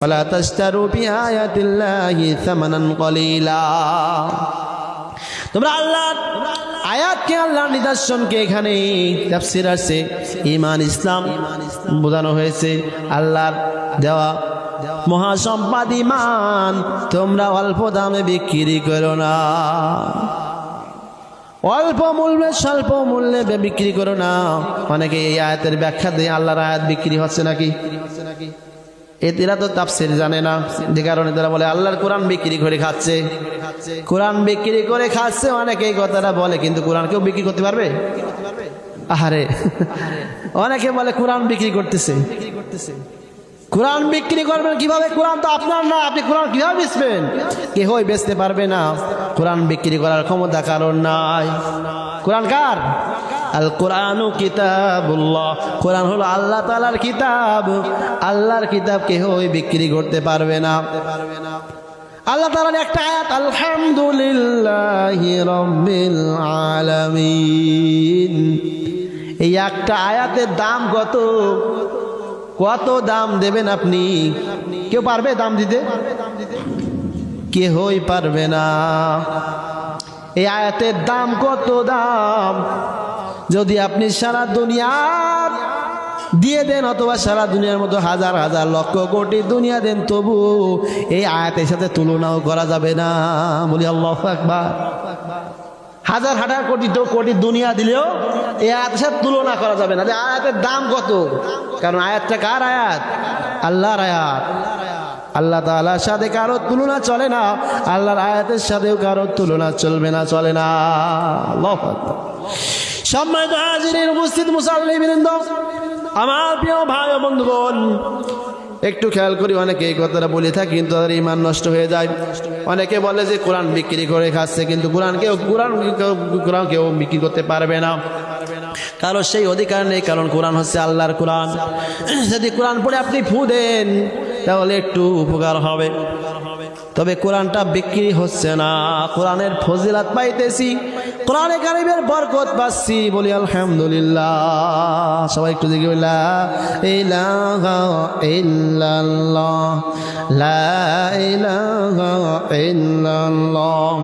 ولا تشتروا بآيات الله ثمنا قليلا। তোমরা আল্লাহর আয়াতকে, আল্লাহর নিদর্শনকে এখানে তাফসীর আছে, ঈমান ইসলাম বোঝানো হয়েছে। আল্লাহর দেওয়া মহাসম্পদ ঈমান তোমরা অল্প দামে বিক্রি করো না, অল্প মূল্যে স্বল্প মূল্যে বিক্রি করো না। অনেকে এই আয়াতের ব্যাখ্যা দিয়ে আল্লাহর আয়াত বিক্রি হচ্ছে নাকি, এরা তো তাফসীর জানে না, যে কারণে তারা বলে আল্লাহর কোরআন বিক্রি করে খাচ্ছে, কোরআন বিক্রি করে খাচ্ছে। অনেকে এই কথাটা বলে, কিন্তু কোরআন কেউ বিক্রি করতে পারবে? আহারে, অনেকে বলে কোরআন বিক্রি করতেছে। কোরআন বিক্রি করবেন কিভাবে? কোরআন তো আপনার না, আপনি কোরআন কিভাবে বেচবেন? কেউই বেচতে পারবে না। কোরআন বিক্রি করার ক্ষমতা কারণ নাই। কোরআন কার? আল কোরআনু কিতাবুল্লাহ, কোরআন হলো আল্লাহ তাআলার কিতাব। আল্লাহর কিতাব কেউই বিক্রি করতে পারবে না। আল্লাহ তাআলার একটা আয়াত, আলহামদুলিল্লাহি রাব্বিল আলামিন, এই একটা আয়াতের দাম কত? কত দাম দেবেন আপনি? কেউ পারবে দাম দিতে? কেউই পারবে না। এই আয়াতের দাম কত? দাম যদি আপনি সারা দুনিয়ার দিয়ে দেন, অথবা সারা দুনিয়ার মতো হাজার হাজার লক্ষ কোটি দুনিয়া দেন, তবু এই আয়াতের সাথে তুলনাও করা যাবে না। বলি আল্লাহু আকবার। হাজার হাজার কোটি দুনিয়া দিলেও এই আয়াতের সাথে তুলনা করা যাবে না। আয়াতের দাম কত? কারণ আয়াতটা কার আয়াত? আল্লাহর আয়াত। আল্লাহ তাআলার সাথে কারো তুলনা চলে না, আল্লাহর আয়াতের সাথেও কারো তুলনা চলবে না, চলে না। আল্লাহু আকবার। সম্মানিত হাজিরিন, উপস্থিত মুসাল্লিবৃন্দ, আমার প্রিয় ভাই ও বন্ধুগণ, একটু খেয়াল করি, অনেকে এই কথাটা বলে থাকে কিন্তু তাদের ঈমান নষ্ট হয়ে যায়। অনেকে বলে যে কোরআন বিক্রি করে খাচ্ছে, কিন্তু কোরআন কেউ বিক্রি করতে পারবে না, কারণ সেই অধিকার নেই। কারণ কোরআন হচ্ছে আল্লাহর কোরআন। যদি কোরআন পড়ে আপনি ফু দেন তাহলে একটু উপকার হবে, তবে কোরআনটা বিক্রি হচ্ছে না। কোরআনের ফজিলত পাইতেছি, কোরআনে কারীমের বরকত পাচ্ছি। বলি আলহামদুলিল্লাহ। সবাই একটু দিকে লা ইলাহা ইল্লাল্লাহ, লা ইলাহা ইল্লাল্লাহ।